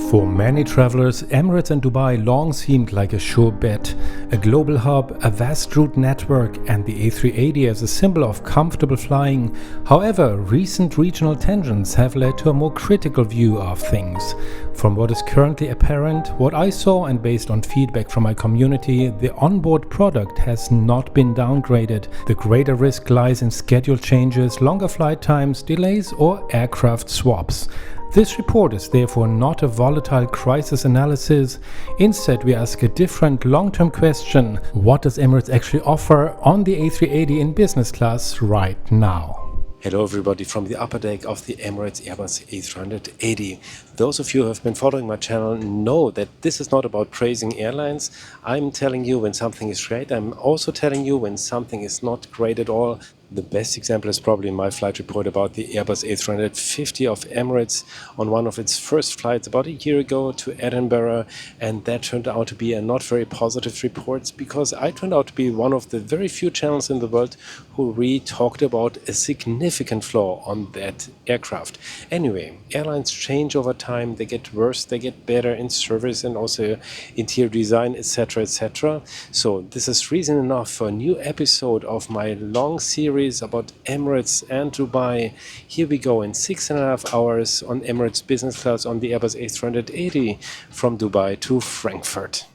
For many travelers, Emirates and Dubai long seemed like a sure bet. A global hub, a vast route network, and the A380 as a symbol of comfortable flying. However, recent regional tensions have led to a more critical view of things. From what is currently apparent, what I saw and based on feedback from my community, the onboard product has not been downgraded. The greater risk lies in schedule changes, longer flight times, delays, or aircraft swaps. This report is therefore not a volatile crisis analysis. Instead, we ask a different long-term question. What does Emirates actually offer on the A380 in business class right now? Hello everybody from the upper deck of the Emirates Airbus A380. Those of you who have been following my channel know that this is not about praising airlines. I'm telling you when something is great. I'm also telling you when something is not great at all. The best example is probably my flight report about the Airbus A380 of Emirates on one of its first flights about a year ago to Edinburgh, and that turned out to be a not very positive report because I turned out to be one of the very few channels in the world who really talked about a significant flaw on that aircraft. Anyway, airlines change over time, they get worse, they get better in service and also interior design, etc. etc. So this is reason enough for a new episode of my long series about Emirates and Dubai. Here we go in 6.5 hours on Emirates Business Class on the Airbus A380 from Dubai to Frankfurt.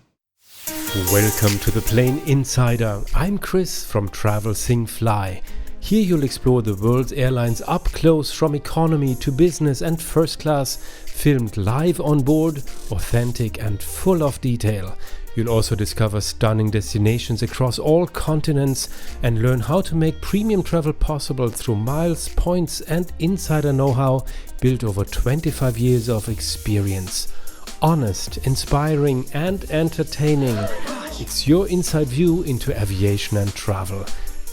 Welcome to the Plane Insider. I'm Chris from Travel Sing Fly. Here you'll explore the world's airlines up close from economy to business and first class, filmed live on board, authentic and full of detail. You'll also discover stunning destinations across all continents and learn how to make premium travel possible through miles, points and insider know-how built over 25 years of experience. Honest, inspiring and entertaining. It's your inside view into aviation and travel.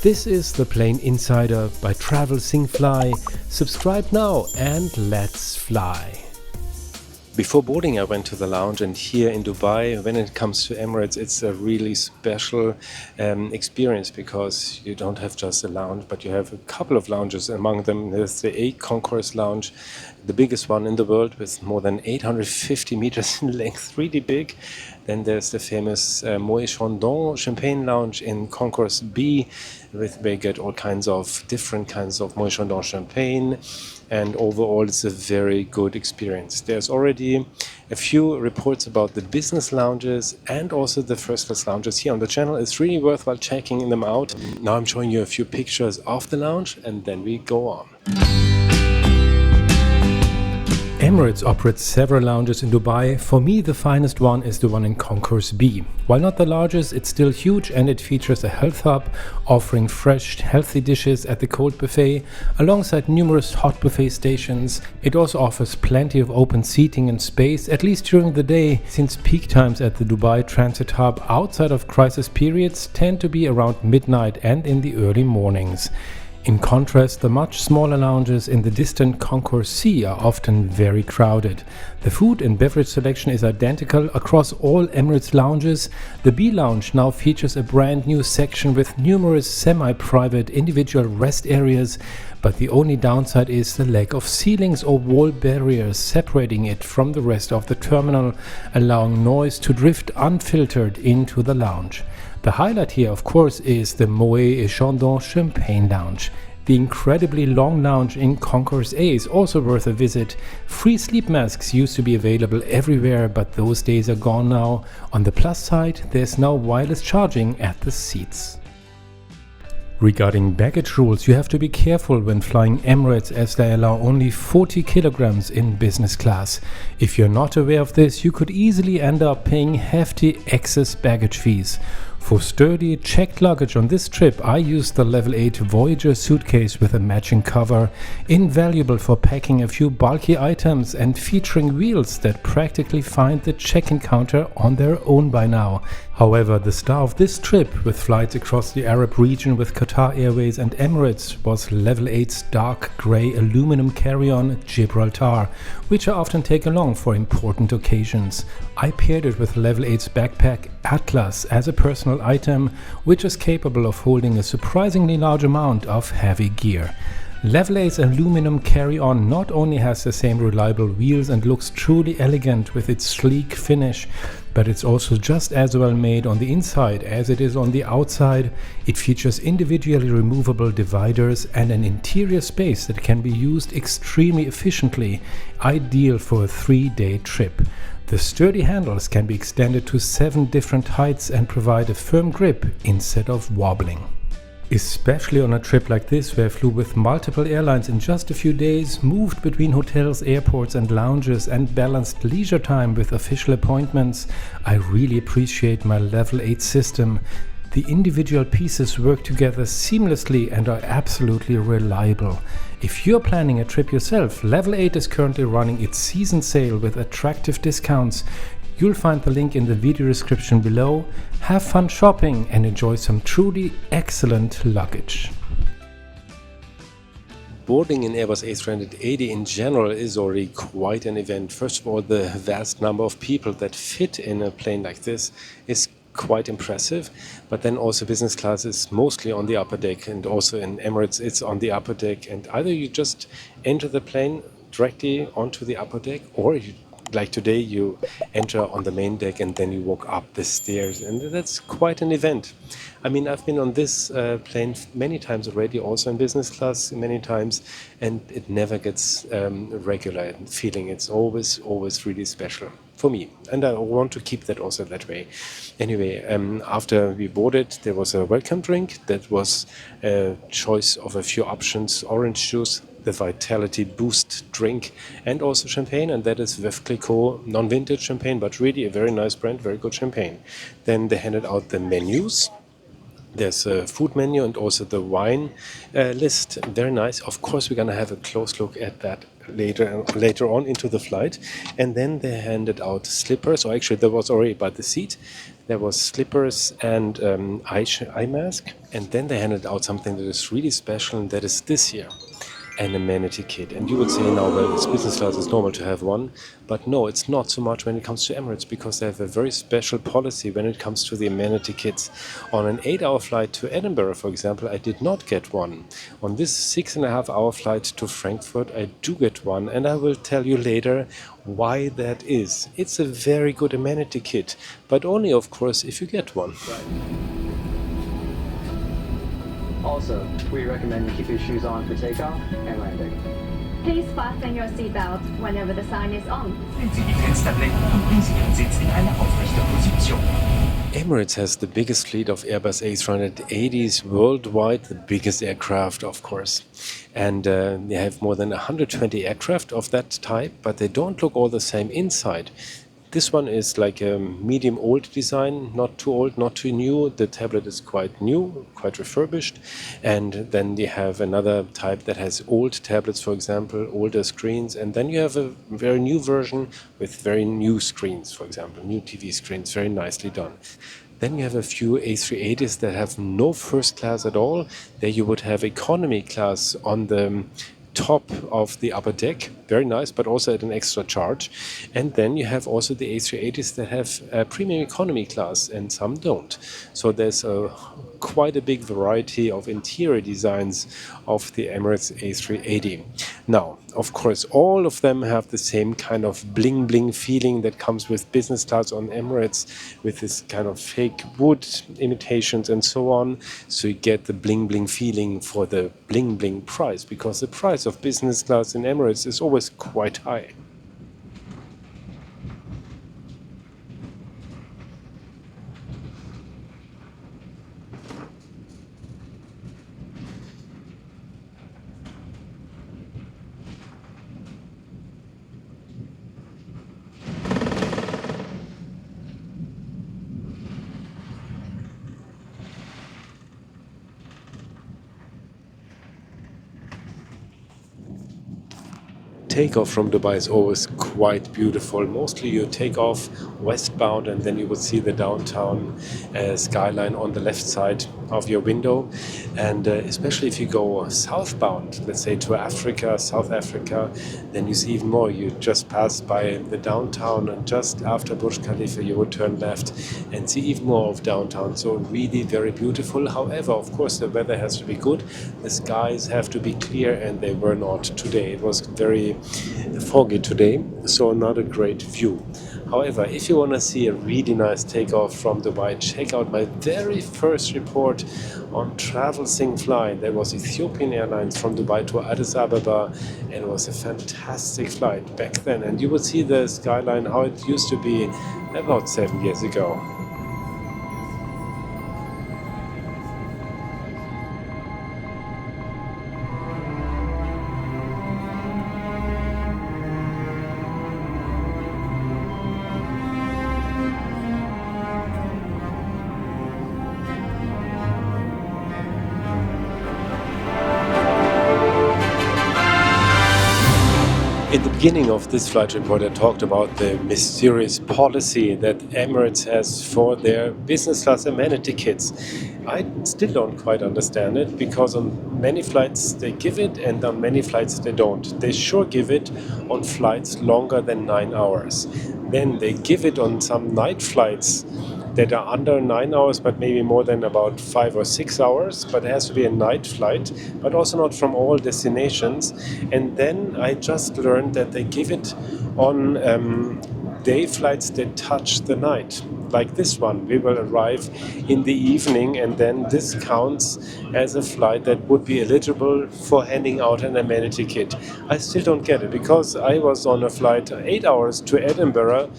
This is the Plane Insider by Travel Sing Fly. Subscribe now and let's fly. Before boarding, I went to the lounge, and here in Dubai, when it comes to Emirates, it's a really special experience because you don't have just a lounge, but you have a couple of lounges. Among them, there's the A Concourse Lounge, the biggest one in the world with more than 850 meters in length, really big. Then there's the famous Moët Chandon Champagne Lounge in Concourse B, where you get all kinds of different kinds of Moët Chandon champagne. And overall, it's a very good experience. There's already a few reports about the business lounges and also the first class lounges here on the channel. It's really worthwhile checking them out. Now I'm showing you a few pictures of the lounge and then we go on. Emirates operates several lounges in Dubai. For me, the finest one is the one in Concourse B. While not the largest, it's still huge and it features a health hub offering fresh, healthy dishes at the cold buffet, alongside numerous hot buffet stations. It also offers plenty of open seating and space, at least during the day, since peak times at the Dubai Transit Hub outside of crisis periods tend to be around midnight and in the early mornings. In contrast, the much smaller lounges in the distant Concourse C are often very crowded. The food and beverage selection is identical across all Emirates lounges. The B lounge now features a brand new section with numerous semi-private individual rest areas, but the only downside is the lack of ceilings or wall barriers separating it from the rest of the terminal, allowing noise to drift unfiltered into the lounge. The highlight here, of course, is the Moët Chandon Champagne Lounge. The incredibly long lounge in Concourse A is also worth a visit. Free sleep masks used to be available everywhere, but those days are gone now. On the plus side, there's now wireless charging at the seats. Regarding baggage rules, you have to be careful when flying Emirates as they allow only 40 kilograms in business class. If you're not aware of this, you could easily end up paying hefty excess baggage fees. For sturdy, checked luggage on this trip, I used the Level 8 Voyager suitcase with a matching cover, invaluable for packing a few bulky items and featuring wheels that practically find the check-in counter on their own by now. However, the star of this trip, with flights across the Arab region with Qatar Airways and Emirates, was Level 8's dark grey aluminum carry-on Gibraltar, which I often take along for important occasions. I paired it with Level 8's backpack Atlas as a personal item, which is capable of holding a surprisingly large amount of heavy gear. Level 8's aluminum carry-on not only has the same reliable wheels and looks truly elegant with its sleek finish, but it's also just as well made on the inside as it is on the outside. It features individually removable dividers and an interior space that can be used extremely efficiently, ideal for a 3-day trip. The sturdy handles can be extended to 7 different heights and provide a firm grip instead of wobbling. Especially on a trip like this, where I flew with multiple airlines in just a few days, moved between hotels, airports and lounges and balanced leisure time with official appointments, I really appreciate my Level 8 system. The individual pieces work together seamlessly and are absolutely reliable. If you're planning a trip yourself, Level 8 is currently running its season sale with attractive discounts. You'll find the link in the video description below. Have fun shopping and enjoy some truly excellent luggage. Boarding in Airbus A380 in general is already quite an event. First of all, the vast number of people that fit in a plane like this is quite impressive, but then also business class is mostly on the upper deck, and also in Emirates it's on the upper deck, and either you just enter the plane directly onto the upper deck, or you, like today, you enter on the main deck and then you walk up the stairs, and that's quite an event. I mean, I've been on this plane many times already, also in business class many times, and it never gets regular feeling. It's always really special for me, and I want to keep that also that way. Anyway, after we boarded, there was a welcome drink that was a choice of a few options: orange juice, the Vitality Boost drink, and also champagne, and that is Veuve Clicquot non-vintage champagne, but really a very nice brand, very good champagne. Then they handed out the menus. There's a food menu and also the wine list. Very nice. Of course, we're gonna have a close look at that later on into the flight. And then they handed out slippers, or actually that was already by the seat. There was slippers and eye mask. And then they handed out something that is really special, and that is this here. An amenity kit. And you would say now, well, it's business class, it's normal to have one, but no, it's not so much when it comes to Emirates, because they have a very special policy when it comes to the amenity kits. On an 8-hour flight to Edinburgh, for example, I did not get one. On this 6.5-hour flight to Frankfurt, I do get one, and I will tell you later why that is. It's a very good amenity kit, but only, of course, if you get one. Also, we recommend you keep your shoes on for takeoff and landing. Please fasten your seatbelt whenever the sign is on. Emirates has the biggest fleet of Airbus A380s worldwide, the biggest aircraft, of course. And they have more than 120 aircraft of that type, but they don't look all the same inside. This one is like a medium old design, not too old, not too new. The tablet is quite new, quite refurbished. And then you have another type that has old tablets, for example, older screens. And then you have a very new version with very new screens, for example, new TV screens, very nicely done. Then you have a few A380s that have no first class at all. There you would have economy class on the top of the upper deck, very nice, but also at an extra charge. And then you have also the A380s that have a premium economy class, and some don't. So there's quite a big variety of interior designs of the Emirates A380. Now, of course, all of them have the same kind of bling bling feeling that comes with business class on Emirates, with this kind of fake wood imitations and so on. So you get the bling bling feeling for the bling bling price, because the price of business class in Emirates is always quite high. Takeoff from Dubai is always quite beautiful. Mostly you take off westbound and then you would see the downtown skyline on the left side of your window. And especially if you go southbound, let's say to Africa, South Africa, then you see even more. You just pass by the downtown, and just after Burj Khalifa you would turn left and see even more of downtown. So really very beautiful. However, of course, the weather has to be good. The skies have to be clear, and they were not today. It was very foggy today, so not a great view. However, if you want to see a really nice takeoff from Dubai, check out my very first report on Travel Sing Fly. There was Ethiopian Airlines from Dubai to Addis Ababa, and it was a fantastic flight back then. And you will see the skyline, how it used to be about 7 years ago. In the beginning of this flight report, I talked about the mysterious policy that Emirates has for their business class amenity kits. I still don't quite understand it, because on many flights they give it and on many flights they don't. They sure give it on flights longer than 9 hours. Then they give it on some night flights that are under 9 hours, but maybe more than about 5 or 6 hours, but it has to be a night flight, but also not from all destinations. And then I just learned that they give it on day flights that touch the night, like this one. We will arrive in the evening, and then this counts as a flight that would be eligible for handing out an amenity kit. I still don't get it, because I was on a flight 8 hours to Edinburgh,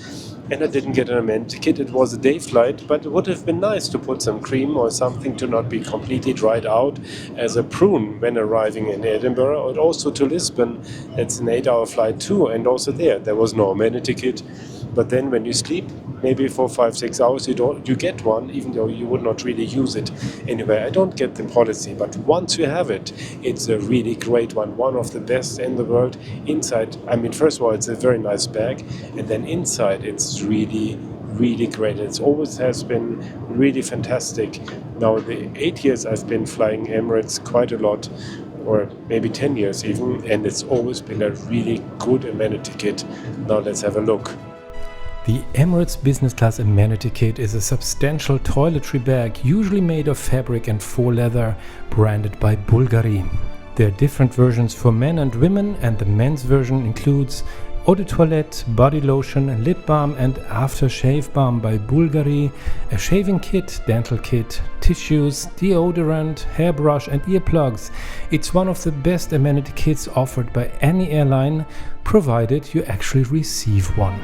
and I didn't get an amenity kit. It was a day flight, but it would have been nice to put some cream or something to not be completely dried out as a prune when arriving in Edinburgh, and also to Lisbon. It's an 8-hour flight too, and also there was no amenity kit. But then when you sleep, maybe for 5-6 hours, you get one, even though you would not really use it anyway. I don't get the policy, but once you have it, it's a really great one of the best in the world. Inside, I mean, first of all, it's a very nice bag, and then inside, it's really, really great. It always has been really fantastic. Now, the 8 years I've been flying Emirates quite a lot, or maybe 10 years even, and it's always been a really good amenity kit. Now let's have a look. The Emirates Business Class Amenity Kit is a substantial toiletry bag, usually made of fabric and faux leather, branded by Bulgari. There are different versions for men and women, and the men's version includes eau de toilette, body lotion, lip balm and aftershave balm by Bulgari, a shaving kit, dental kit, tissues, deodorant, hairbrush and earplugs. It's one of the best amenity kits offered by any airline, provided you actually receive one.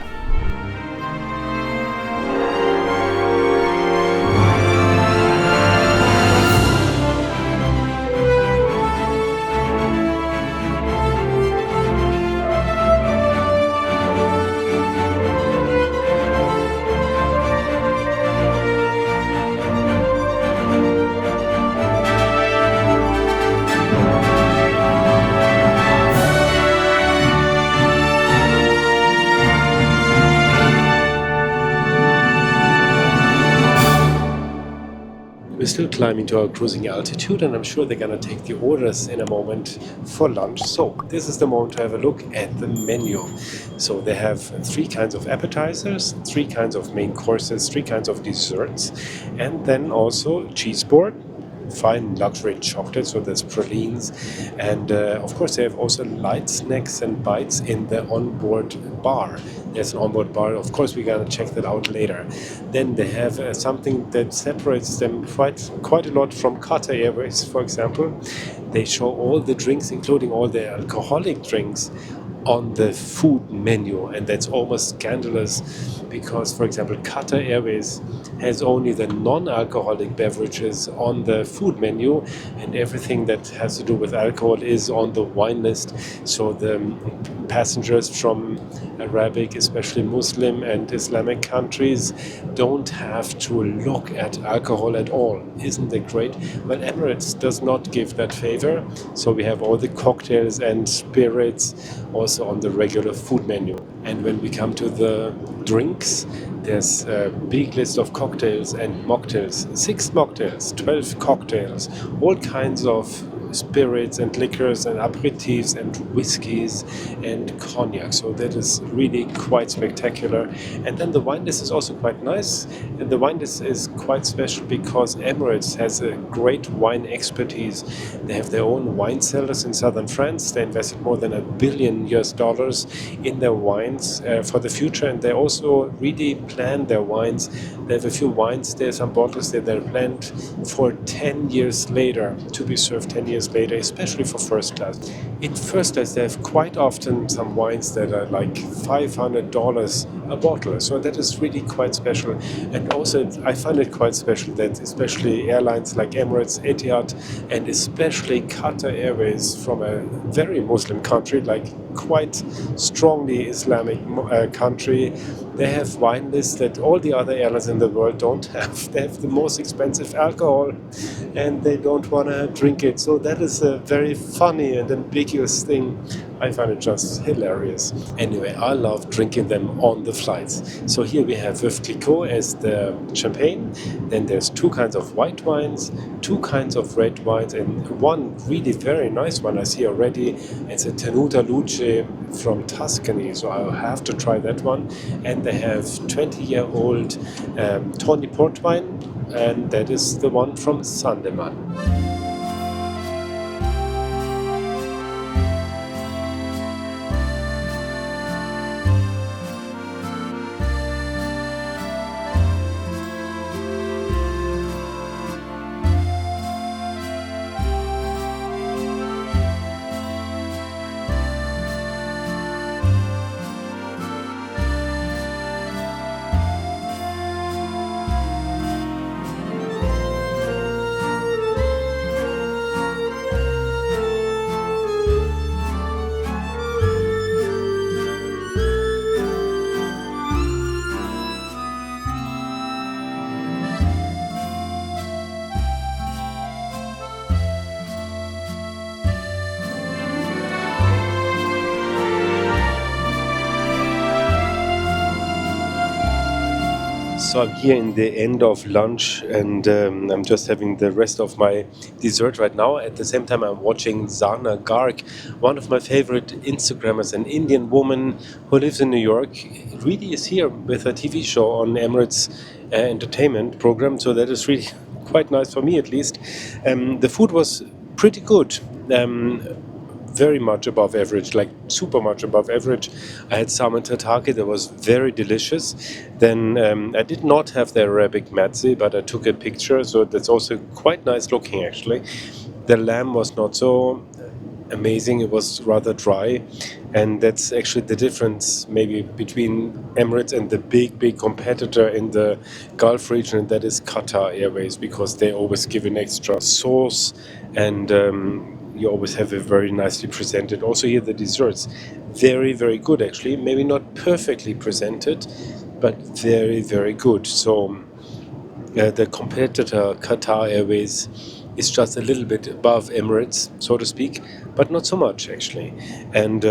We're still climbing to our cruising altitude, and I'm sure they're gonna take the orders in a moment for lunch. So this is the moment to have a look at the menu. So they have 3 kinds of appetizers, 3 kinds of main courses, 3 kinds of desserts, and then also cheese board, fine luxury chocolate, so there's pralines, and of course they have also light snacks and bites in the onboard bar. There's an onboard bar, of course we're gonna check that out later. Then they have something that separates them quite a lot from Qatar Airways, for example. They show all the drinks, including all the alcoholic drinks, on the food menu, and that's almost scandalous, because for example Qatar Airways has only the non-alcoholic beverages on the food menu, and everything that has to do with alcohol is on the wine list. So the passengers from Arabic, especially Muslim and Islamic countries, don't have to look at alcohol at all. Isn't that great? Well, Emirates does not give that favor, so we have all the cocktails and spirits, also also on the regular food menu. And when we come to the drinks, there's a big list of cocktails and mocktails. 6 mocktails, 12 cocktails, all kinds of spirits and liquors and aperitifs and whiskeys and cognac. So that is really quite spectacular. And then the wine list is also quite nice. And the wine list is quite special because Emirates has a great wine expertise. They have their own wine cellars in southern France. They invested more than $1 billion in their wines for the future. And they also really plan their wines. They have a few wines there, some bottles there that are planned for 10 years later to be served 10 years later, especially for first class. In first class, they have quite often some wines that are like $500 a bottle. So that is really quite special. And also, I find it quite special that especially airlines like Emirates, Etihad, and especially Qatar Airways from a very Muslim country, like quite strongly Islamic country, they have wine lists that all the other airlines in the world don't have. They have the most expensive alcohol and they don't want to drink it. So that is a very funny and ambiguous thing. I find it just hilarious. Anyway, I love drinking them on the flights. So here we have Veuve Clicquot as the champagne. Then there's 2 kinds of white wines, 2 kinds of red wines, and one really very nice one I see already. It's a Tenuta Luce from Tuscany, so I'll have to try that one. And they have 20-year-old Tawny port wine, and that is the one from Sandeman. So I'm here in the end of lunch and I'm just having the rest of my dessert right now. At the same time I'm watching Sana Garg, one of my favorite Instagrammers, an Indian woman who lives in New York. Really is here with a TV show on Emirates entertainment program, so that is really quite nice for me at least. The food was pretty good. Very much above average, like super much above average. I had salmon tataki that was very delicious. Then I did not have the Arabic matzi, but I took a picture, so that's also quite nice looking actually. The lamb was not so amazing, it was rather dry, and that's actually the difference maybe between Emirates and the big competitor in the Gulf region, and that is Qatar Airways, because they always give an extra sauce and you always have it very nicely presented. Also here the desserts, very good actually. Maybe not perfectly presented, but very good. So the competitor Qatar Airways is just a little bit above Emirates, so to speak, but not so much actually. And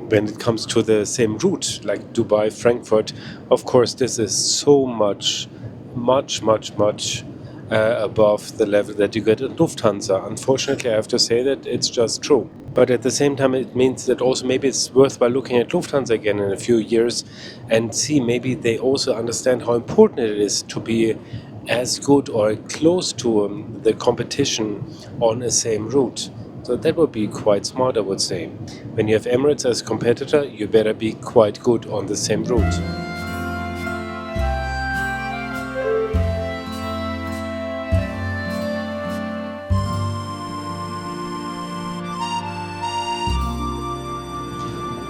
when it comes to the same route, like Dubai, Frankfurt, of course this is so much above the level that you get at Lufthansa. Unfortunately, I have to say that it's just true. But at the same time, it means that also maybe it's worthwhile looking at Lufthansa again in a few years and see maybe they also understand how important it is to be as good or close to the competition on the same route. So that would be quite smart, I would say. When you have Emirates as competitor, you better be quite good on the same route.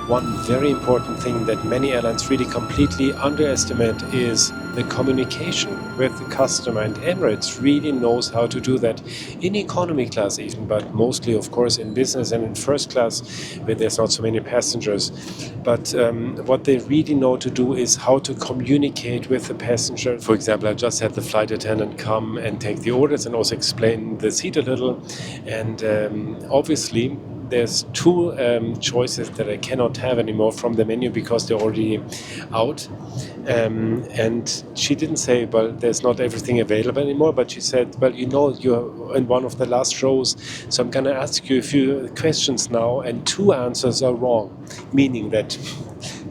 One very important thing that many airlines really completely underestimate is the communication with the customer, and Emirates really knows how to do that in economy class even, but mostly of course in business and in first class where there's not so many passengers. But what they really know to do is how to communicate with the passenger. For example, I just had the flight attendant come and take the orders and also explain the seat a little, and obviously there's two choices that I cannot have anymore from the menu because they're already out. And she didn't say, well, there's not everything available anymore, but she said, well, you know, you're in one of the last rows, so I'm going to ask you a few questions now, and two answers are wrong, meaning that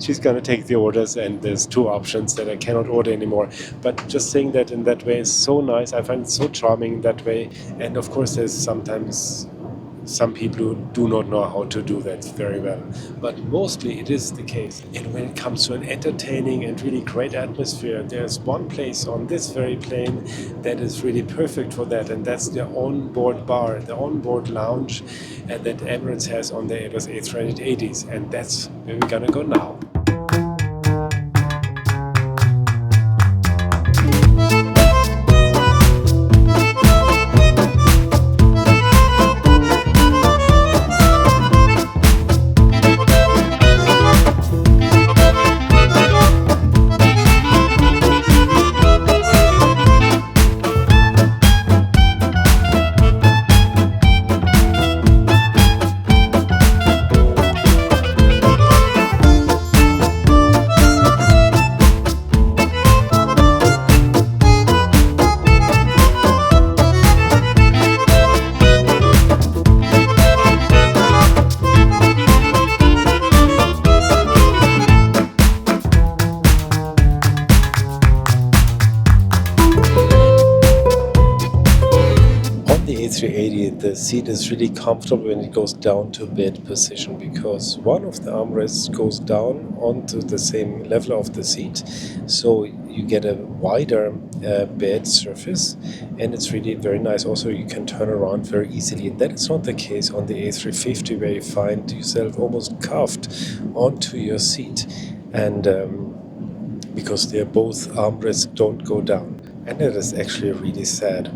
she's going to take the orders and there's two options that I cannot order anymore. But just saying that in that way is so nice. I find it so charming that way. And of course, there's sometimes some people who do not know how to do that very well, but mostly it is the case. And when it comes to an entertaining and really great atmosphere, there's one place on this very plane that is really perfect for that, and that's the onboard bar, the onboard lounge that Emirates has on the Airbus A380s, and that's where we're gonna go now. A380, the seat is really comfortable when it goes down to bed position, because one of the armrests goes down onto the same level of the seat, so you get a wider bed surface, and it's really very nice. Also, you can turn around very easily, and that is not the case on the A350, where you find yourself almost cuffed onto your seat, and because they're both armrests don't go down, and that is actually really sad.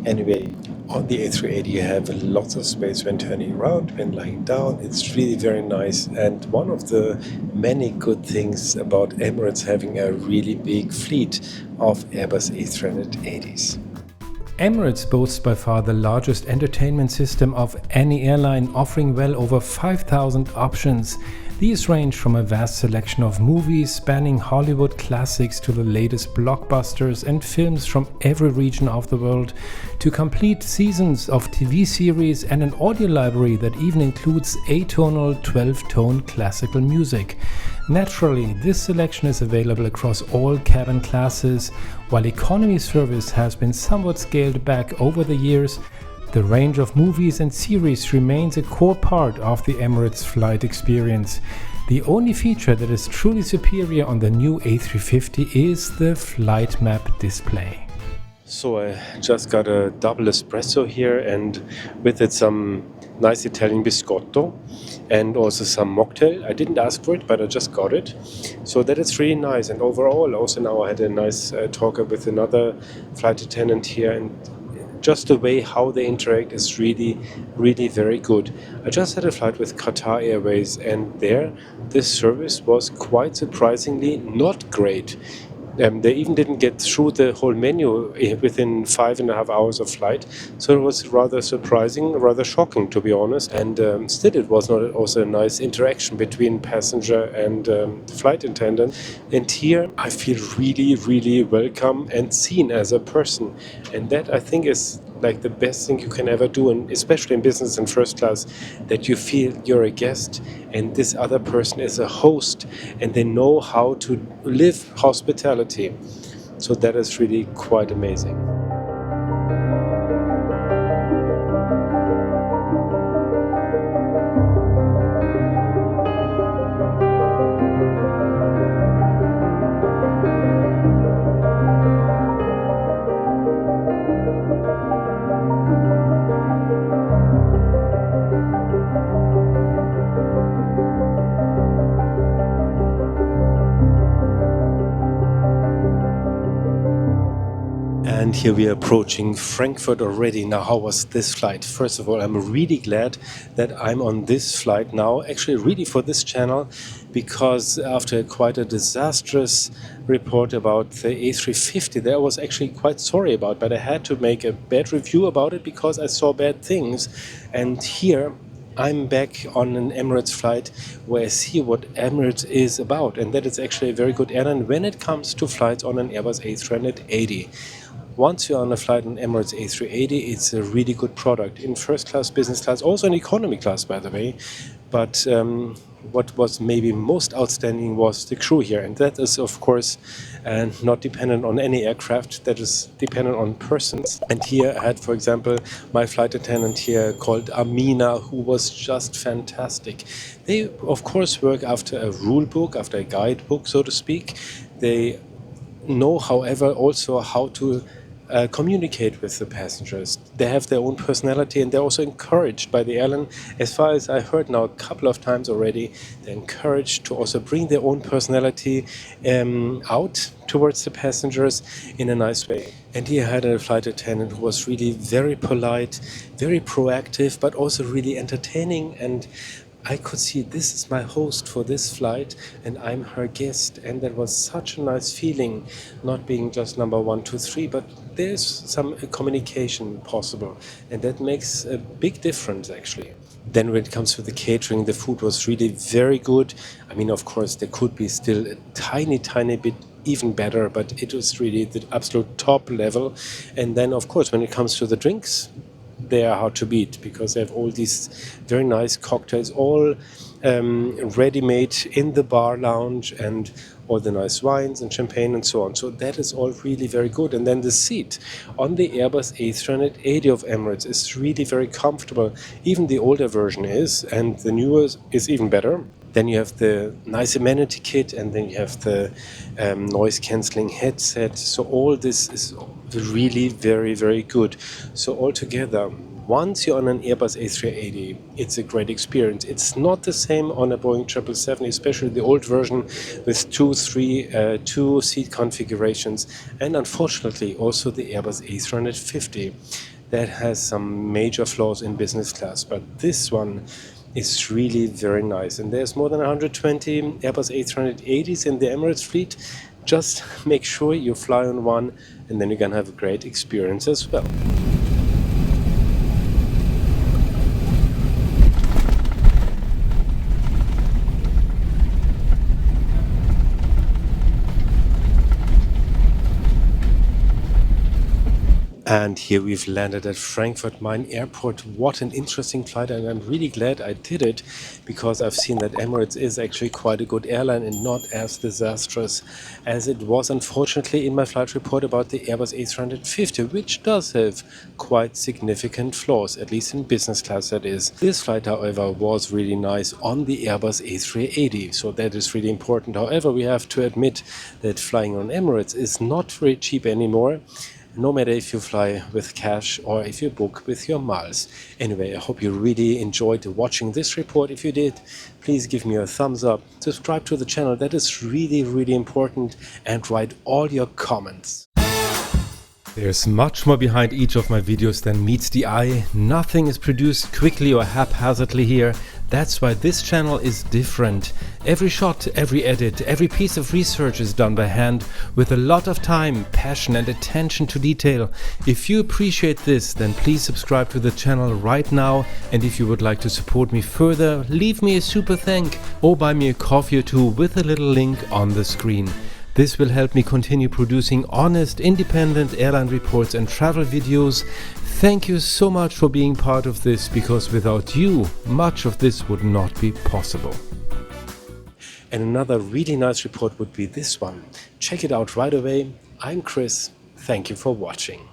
Anyway, on the A380 you have lots of space when turning around, when lying down. It's really very nice, and one of the many good things about Emirates having a really big fleet of Airbus A380s. Emirates boasts by far the largest entertainment system of any airline, offering well over 5,000 options. These range from a vast selection of movies spanning Hollywood classics to the latest blockbusters and films from every region of the world, to complete seasons of TV series and an audio library that even includes atonal 12-tone classical music. Naturally, this selection is available across all cabin classes. While economy service has been somewhat scaled back over the years, the range of movies and series remains a core part of the Emirates flight experience. The only feature that is truly superior on the new A350 is the flight map display. So I just got a double espresso here, and with it some nice Italian biscotto and also some mocktail. I didn't ask for it, but I just got it. So that is really nice. And overall, also now I had a nice talk with another flight attendant here, and just the way how they interact is really, really very good. I just had a flight with Qatar Airways, and there this service was quite surprisingly not great. They even didn't get through the whole menu within 5.5 hours of flight, so it was rather surprising, rather shocking, to be honest. And still, it was not also a nice interaction between passenger and flight attendant. And here, I feel really, really welcome and seen as a person, and that I think is like the best thing you can ever do, and especially in business and first class, that you feel you're a guest and this other person is a host, and they know how to live hospitality. So that is really quite amazing. And here we are approaching Frankfurt already. Now, how was this flight? First of all, I'm really glad that I'm on this flight now, actually really for this channel, because after quite a disastrous report about the A350 that I was actually quite sorry about, but I had to make a bad review about it because I saw bad things. And here I'm back on an Emirates flight where I see what Emirates is about, and that it's actually a very good airline when it comes to flights on an Airbus A380. Once you're on a flight on Emirates A380, it's a really good product in first class, business class, also in economy class, by the way. But what was maybe most outstanding was the crew here, and that is of course not dependent on any aircraft, that is dependent on persons. And here I had, for example, my flight attendant here called Amina, who was just fantastic. They of course work after a rule book, after a guidebook, so to speak. They know, however, also how to communicate with the passengers. They have their own personality, and they're also encouraged by the airline. As far as I heard now a couple of times already, they're encouraged to also bring their own personality out towards the passengers in a nice way. And here I had a flight attendant who was really very polite, very proactive, but also really entertaining, and I could see this is my host for this flight and I'm her guest, and that was such a nice feeling, not being just number 1, 2, 3, but there's some communication possible, and that makes a big difference actually. Then when it comes to the catering, the food was really very good. I mean, of course, there could be still a tiny bit even better, but it was really the absolute top level. And then, of course, when it comes to the drinks, they are hard to beat because they have all these very nice cocktails, all ready-made in the bar lounge, and all the nice wines and champagne and so on. So that is all really very good. And then the seat on the Airbus A380 of Emirates is really very comfortable. Even the older version is, and the newer is even better. Then you have the nice amenity kit, and then you have the noise-cancelling headset. So all this is really very, very good. So altogether, once you're on an Airbus A380, it's a great experience. It's not the same on a Boeing 777, especially the old version with 2 seat configurations. And unfortunately, also the Airbus A350 that has some major flaws in business class. But this one is really very nice. And there's more than 120 Airbus A380s in the Emirates fleet. Just make sure you fly on one, and then you're gonna have a great experience as well. And here we've landed at Frankfurt Main Airport. What an interesting flight, and I'm really glad I did it because I've seen that Emirates is actually quite a good airline and not as disastrous as it was, unfortunately, in my flight report about the Airbus A350, which does have quite significant flaws, at least in business class that is. This flight, however, was really nice on the Airbus A380, so that is really important. However, we have to admit that flying on Emirates is not very cheap anymore, no matter if you fly with cash or if you book with your miles. Anyway, I hope you really enjoyed watching this report. If you did, please give me a thumbs up, subscribe to the channel, that is really, really important, and write all your comments. There's much more behind each of my videos than meets the eye. Nothing is produced quickly or haphazardly here. That's why this channel is different. Every shot, every edit, every piece of research is done by hand with a lot of time, passion and attention to detail. If you appreciate this, then please subscribe to the channel right now, and if you would like to support me further, leave me a super thank or buy me a coffee or two with a little link on the screen. This will help me continue producing honest, independent airline reports and travel videos. Thank you so much for being part of this, because without you, much of this would not be possible. And another really nice report would be this one. Check it out right away. I'm Chris. Thank you for watching.